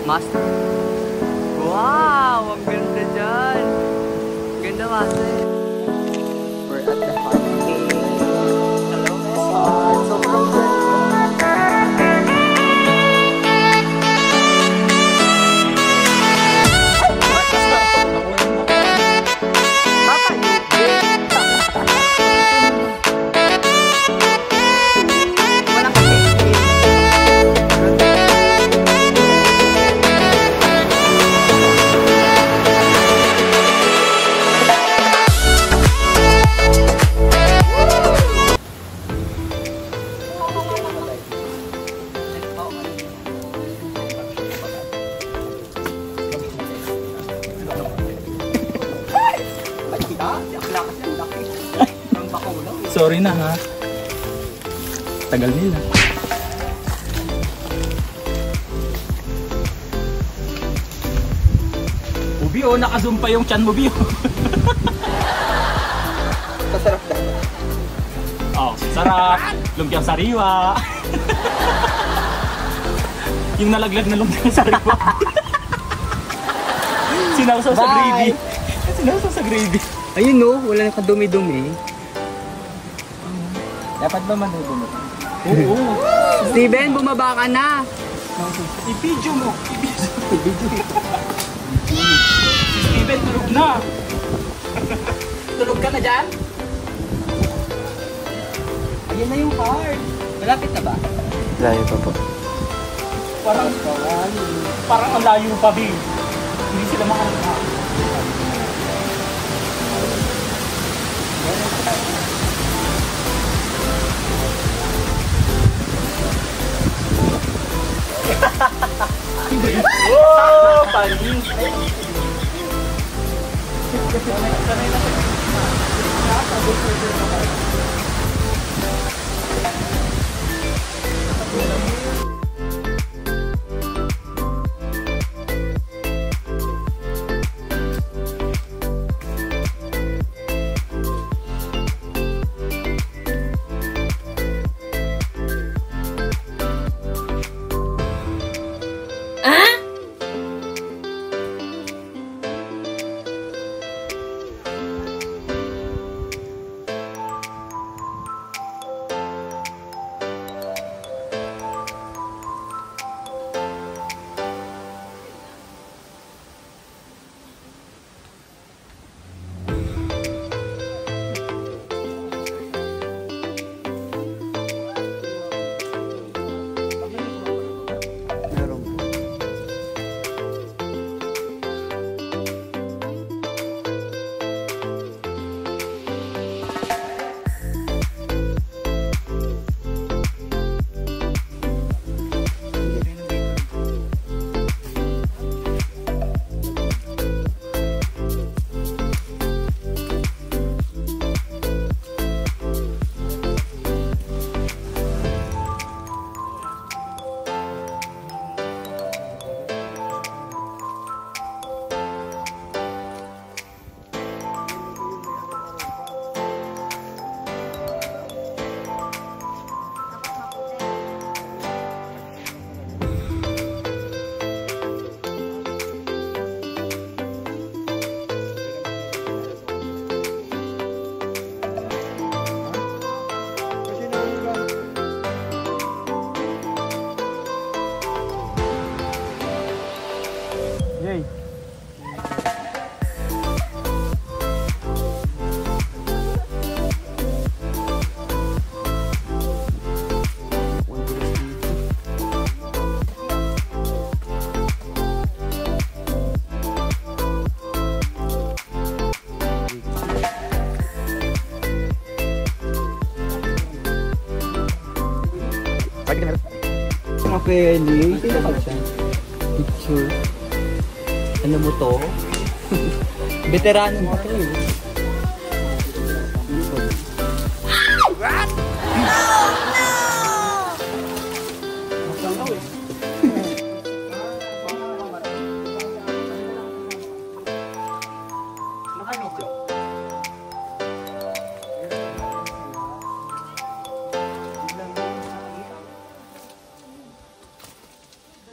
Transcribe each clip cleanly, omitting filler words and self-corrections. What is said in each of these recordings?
Master. Wow! Ang ganda dyan. Ganda, Master. We're at the holiday. Hello, Master. Sobrang ganda. Sorry na ha. Tagal nila. Ubi oh, naka-zoom pa yung chan mo, Bi. Masarap daw. Oh, sarap. Lumpiang sariwa. Yung nalaglag na lumpiang sariwa. Sinawsaw sa gravy. Sinawsaw sa gravy. Ayun no, wala nang kadumi-dumi. Dapat ba manudumot? Oo. Steven, bumaba ka na. I-video mo. Steven, tulog na. Tulog ka na dyan? Ayan na yung card. Malapit na ba? Layo pa po. Parang ang layo pa, Bi. Hindi sila makalala. Oh, paling. Pwede. Picture. Ano mo to? Veterano mo to eh. What? No! No!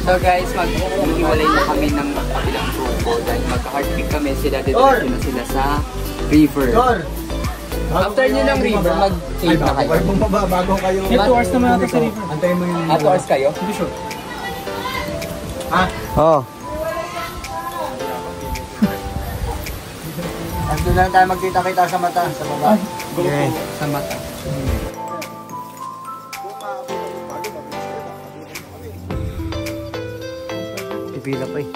So guys, mag-iwalay na kami ng kabilang grupo dahil mag-heartbeat kami sila dito na sila sa river. After nyo ng river, mag-cave na kayo. Bago kayo. 2 hours naman natin sa river. Antayin mo yung... 2 hours kayo? Hindi sure. Ha? Oo. Andun lang tayo magkita-kita sa mata, sa baba. Okay, sa mata. Pipila pa eh.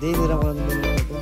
Hindi, nila ko lang naman ito.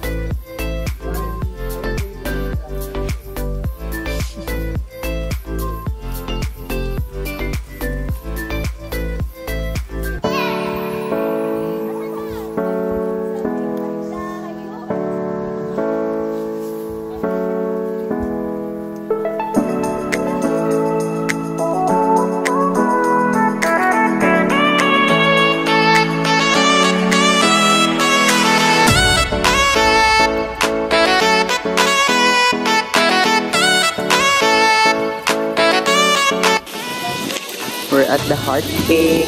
We're at the Heart Cave.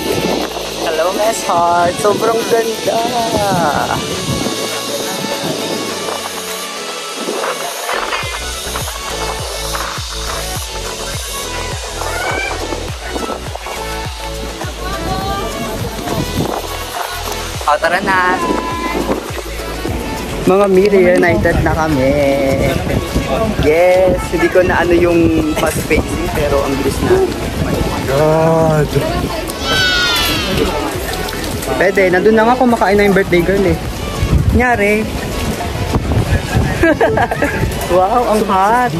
Hello, Miss Heart. Sobrang ganda. O, tara na. Mga Miri, united na kami. Yes, hindi ko na ano yung fast pacing pero ang bilis na. God! Pwede, nandun na nga kumakain na yung birthday girl eh. Nyari. Wow, ang hot.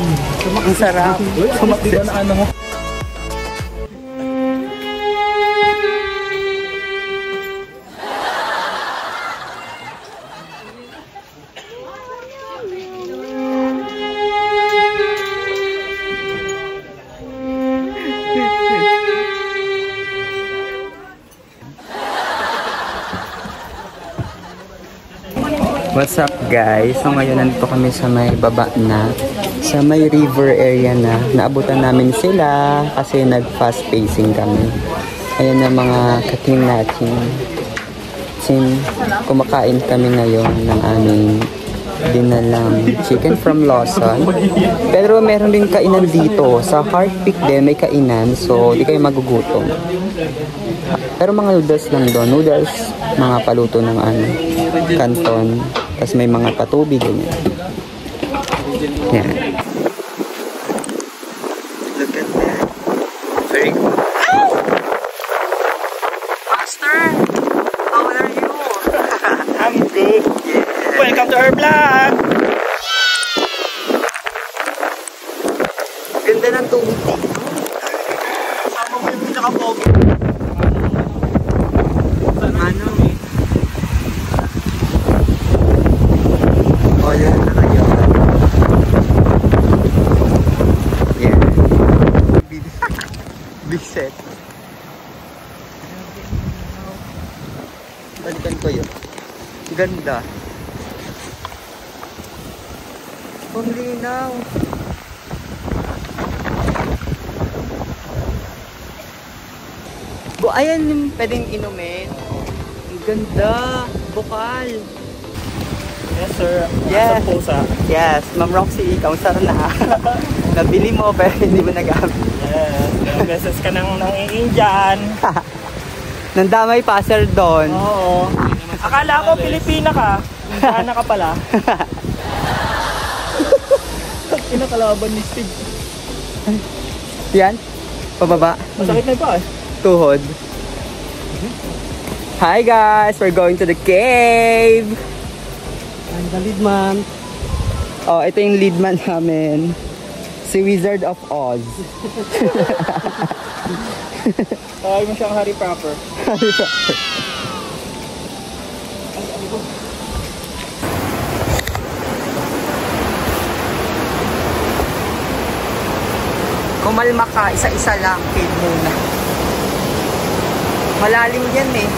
Ang sarap. Di ba na ano mo? What's up guys? So ngayon nandito kami sa may baba na, sa may river area na. Naabutan namin sila kasi nag-fast pacing kami. Ayan ang mga kating natin. Kumakain kami ngayon ng aming dinalang chicken from Lawson. Pero meron din kainan dito. Sa Heart Peak din may kainan. So di kayo magugutom. Pero mga noodles lang doon. Noodles, mga paluto ng ano, canton. Tapos may mga patubig ganyan. Yan. Look at that. Very good. Master! How are you? I'm good. Yeah. Welcome to our vlog! Ganda ng tubig dito. Sama mo yung pinaka-pogi. Ano? Oh, yan na kayo. Yeah. Big set. Balikan ko yun. Ganda. Ang linaw. Ayan yung pwedeng inumin. Ang ganda. Bukal. Yes sir. Yes. Sa pusa. Yes. Ma'am Roxy, ikaw saan na? Nabili mo pero hindi mo nagamit. Yes. Beses ka nang Indian. Nandamay pa, sir, doon. Oo. Akala ko Pilipina ka. Indiana ka pala. Kinakalaban ni Steve. Yan. Pababa. Masakit na pa eh. Tuhod. Hi guys, we're going to the cave. I'm the lead man. Oh, ito yung lead man namin. Si Wizard of Oz. Tawag mo siyang Harry Potter. Kumalma ka, isa-isa lang, cave muna. Malalim yan eh.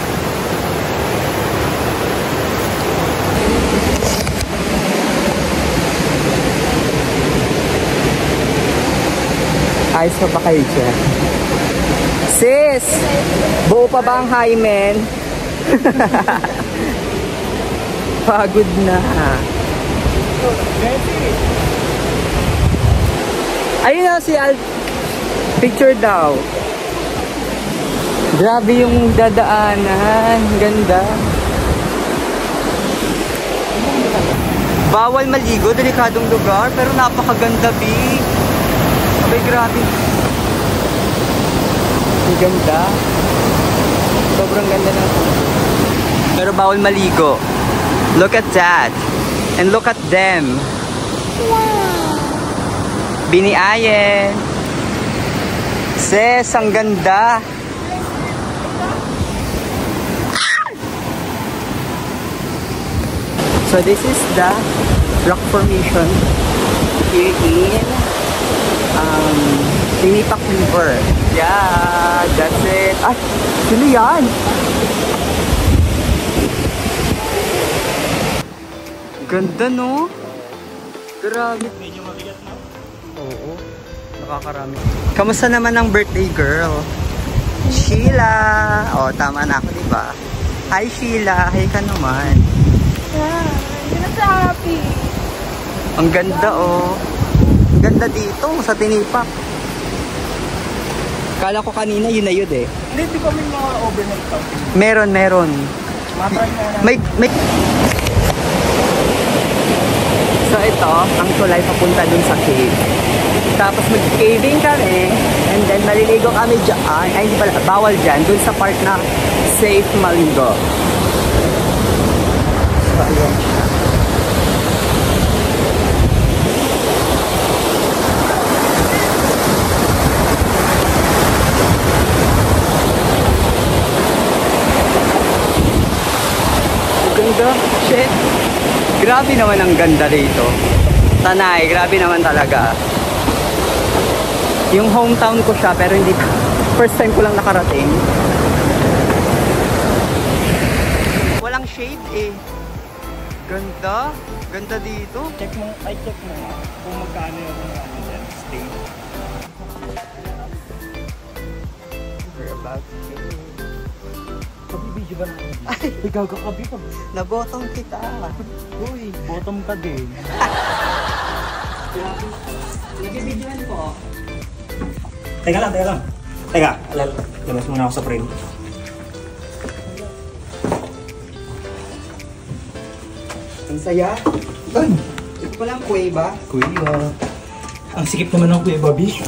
Ayos pa ba kayo dyan? Sis! Buo pa ba ang hymen? Pagod na. Ayun na si Al. Picture daw. Grabe yung dadaanan. Ganda. Bawal maligo, delikadong lugar, pero napakaganda, B. Abay, grabe. Ang ganda. Sobrang ganda na. Pero bawal maligo. Look at that. And look at them. Biniayen. Sis, ang ganda. So this is the rock formation here in Tinipak River. Yeah, that's it. Ay, sino yan? Ganda, no? Grabe. Medyo mabigat na. Oo, nakakarami. Kamusta naman ang birthday girl? Sheila! Oh, tama na ako, diba? Hi, Sheila. Hi ka naman. Hindi na sa happy. Ang ganda, oh. Ang ganda dito, sa Tinipak. Kala ko kanina yun na yun eh. Hindi kami mga overnight camping. Meron. Matry na na. May... So ito, ang tulay papunta dun sa cave. Tapos mag-caving kami, and then maliligo kami dyan. Ay, hindi pala, bawal dyan, dun sa part na safe maligo. So, ayun siya. Ganda, shit. Grabe naman ang ganda rito. Tanay, grabe naman talaga. Yung hometown ko siya, pero hindi, first time ko lang nakarating. Walang shade eh. Ganda. Ganda dito. Check mo nga kung magkano yung stay. We're about to go. Kabibidyo ba naman? Ay! Ikaw kakabi ka. Nabotong kita. Uy, bottom ka din. Nagibidyoan ko. Teka lang. Teka, labas muna ako sa frame. Ang saya. Ito palang kuweba. Kuya. Ang sikip naman ng Kuya Bobby.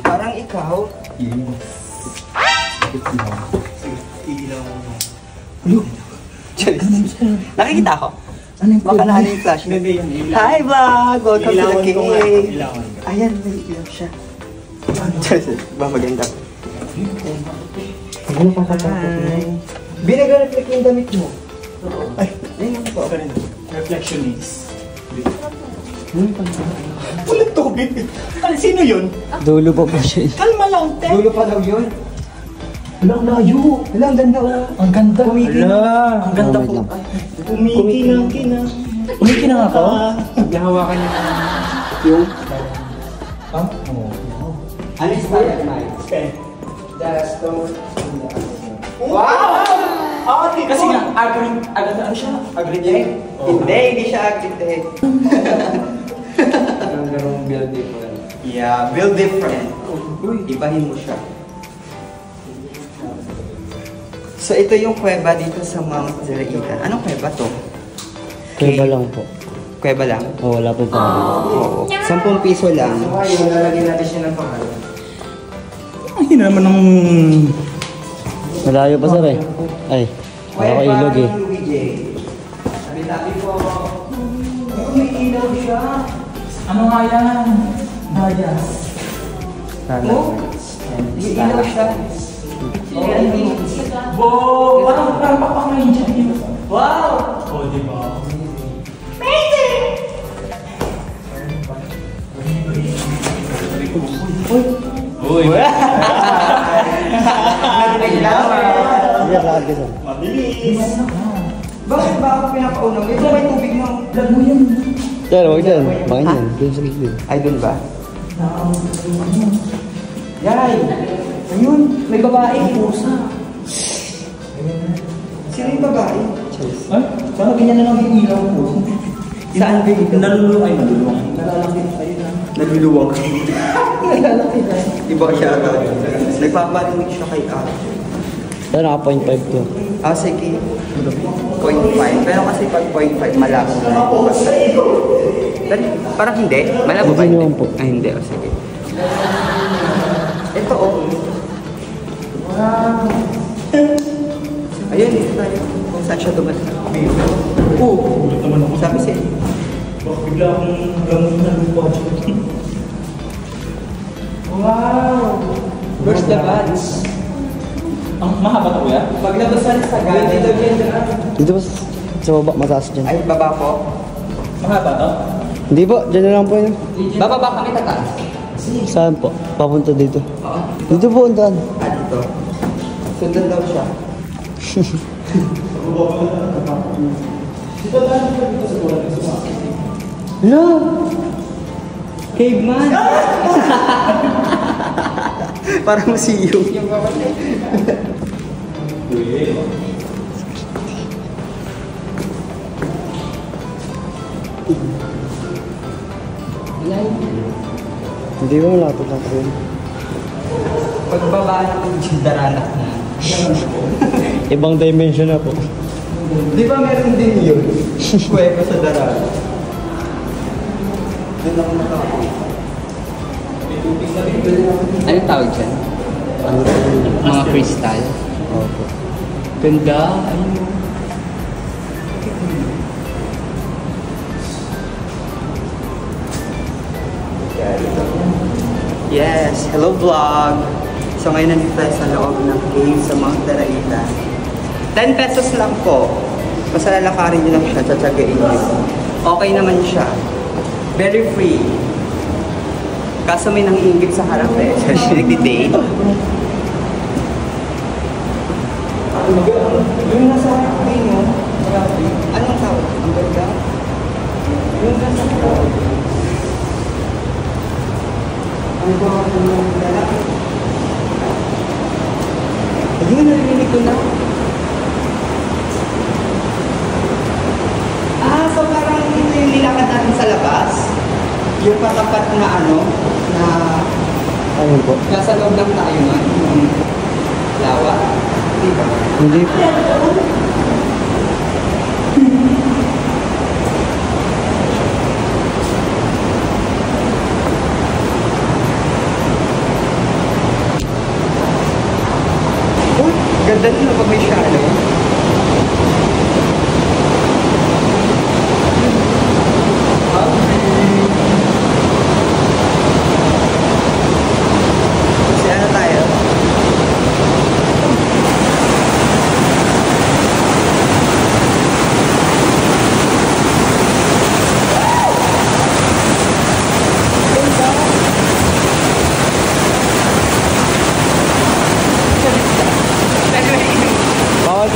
Parang ikaw. Hello? Nakikita ko? Ano yung Baka na yung flash. Hindi yung ilaw. Hi vlog! Welcome to the Ilawan ko nga. cave. Ilawan ko. Ayan, may ilaw siya. Ba maganda? Ano pa Hi. Binag-reflect yung damit mo. Ay, Ayun po. reflection needs. Ulit tubig. Ano, sino yun? Dulo pa po siya. Kalma lang, te. Dulo pa daw yun. Wala, ang layo. Wala, ang ganda oh. Ang ganda. Wala. Ang ganda po. Kumikinang. Kumikinang ako? Nahawakan niyo yung... Ha? Oo. Ano yung style night? Okay. Just don't... Wow! Kasi nga, ano siya? Agri-tech? Hindi siya agri-tech. Build different. Yeah, build different. Ibahin mo siya. So ito yung kuweba dito sa Mount Zeraitan. Anong kuweba to? Kuweba lang po. Kuweba lang? Oh, wala po pa. Oo. 10 piso lang. Lalagyan natin siya ng pangalan. Hindi na naman ng... Malayo pa sir eh. Ay, wala ko ilog eh. Sabi-sabi po. May ilaw siya. Ano nga yan? Bayas. Oh, may ilaw siya. Wow! Parang papak na yun dyan. Wow! Oh, di ba? Uy! Sige, lakad ka sir. Mabilis! Bakit ba ako pinapauna? May tubig na. Lag mo yan. Sir, huwag dyan. Bakit yan? Doon sa gilid. Ay, dun ba? Yay! Ayun, may babae. Pusa. Sino yung babae? Ay, sana ganyan na lang yung ilaw ko. Saan ba ito? Naluluwang. Nalalaki na kayo na. Naluluwang. Nalalaki na. Iba siya ata. Nagpaparinig siya kay Ate. Sir, naka 0.5 to. Ah, sige. 0.5. Pero kasi pag 0.5, malabo na. Pero parang hindi. Malabo ba? Hindi naman po. Ah, hindi. O, sige. Ito, oh. Wow. Ayun, dito tayo. Kung saan siya dumating. Oo. Ulit naman ako. Sabi siya. Baka bigla akong gamot na lupa. Wow! Where's the bats? Ang mahaba to kuya? Paglabasan sa gana. Dito ba sa baba, mataas dyan. Ay, baba po. Mahaba to? Hindi po, dyan na lang po yun. Bababa kami tataas. Saan po? Papunta dito. Oo. Dito po, undan. Ah, dito. Sundan daw siya. Hello! Caveman! Parang siyong yung babae. Hindi ba malapit lang po yun? Pagbaba naman yung daranak na. Ibang dimension na po. Di ba meron din yun? Kuweba sa daranak. Doon ako nakakita. Anong tawag dyan? Ano po yun? Mga crystal. Opo. Ganda. Ayun. Yes, hello vlog. So ngayon nandito tayo sa loob ng cave sa Mount Zeraitan. 10 pesos lang po. Basta lalakarin nyo lang siya, tsatsagain nyo. Okay naman siya. Very free. Kaso may nangiingit sa harap eh. So, nagdi-date. Yung nasa harap ko yun, no? Anong tawag? Ang ganda? Yung nasa harap. Ang ganda ng lalaki. Ayun, narinig ko na. Ah, so parang ito yung nilakad natin sa labas. Yung patapat na ano, na Ayun po. nasa loob lang tayo na. Yung lawa. Di ba? Hindi po. Uy, ganda nila pag may shadow. Kasi ano tayo? Bawal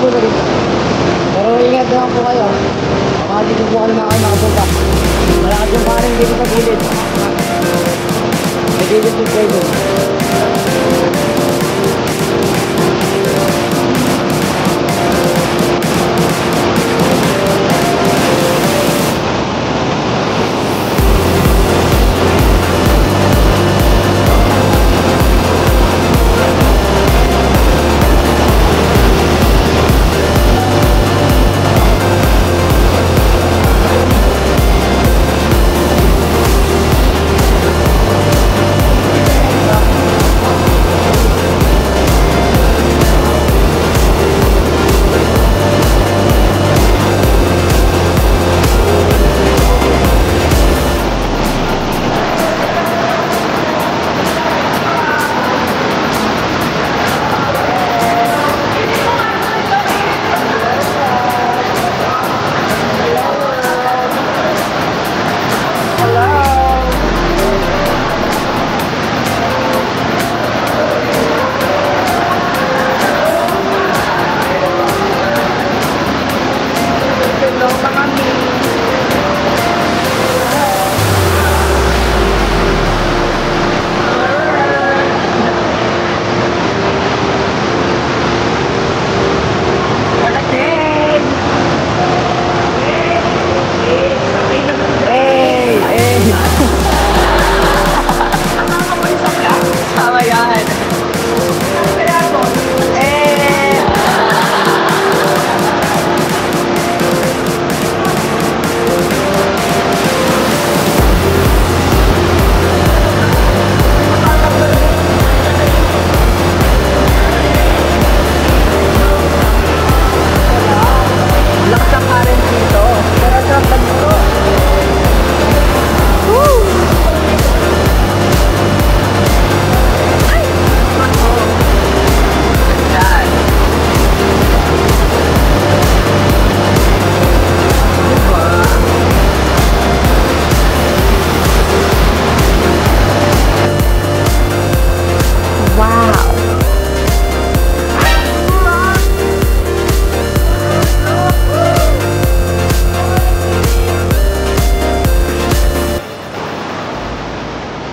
muna dito. Pero ingat naman po kayo. Baka dito po kayo makapunta. Malakas yung kanin dito sa gilid. May gilid yung kayo doon.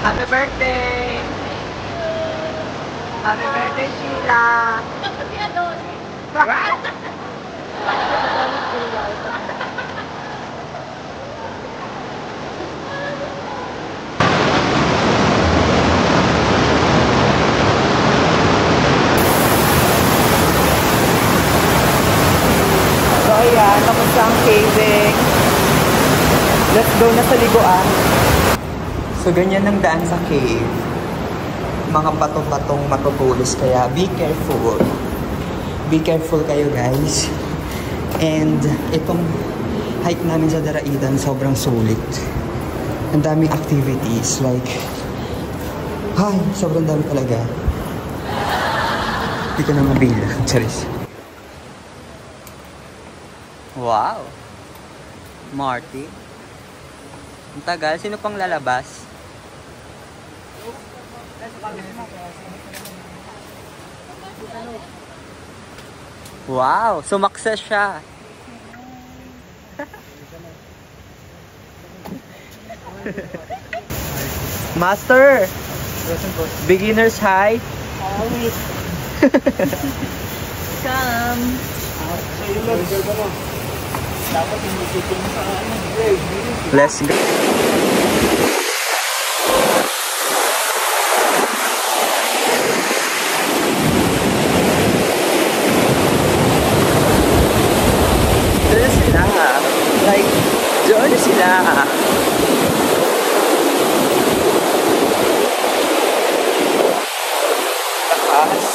Happy birthday! Happy birthday, Sheila! So ayan, tapos ang caving. Let's go na sa liguan. So, ganyan ang daan sa cave. Mga bato-batong matutulis, kaya be careful. Be careful kayo, guys. And itong hike namin sa Daraidan, sobrang sulit. Ang daming activities, like, ay, sobrang dami talaga. Hindi ko na mabilang. Charis. Wow! Marty. Ang tagal. Sino pang lalabas? Wow! Sumakses siya! Master! Beginner's high? Always. Come. Let's go! Doon sila! Like, doon sila! Takas!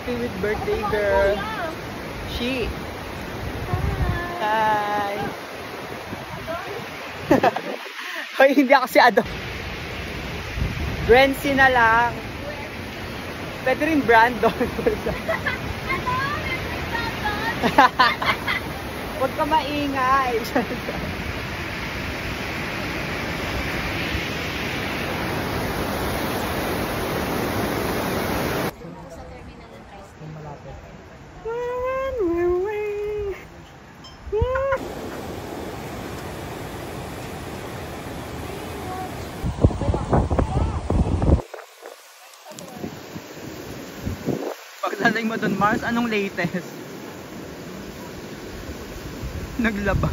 Happy with birthday, girl. She. Hi. Hoy, hindi ako si Ado. Gwency na lang. Pwede rin Brandon. Huwag ka maingay. Paglalay mo dun, Mars, anong latest? Naglaba.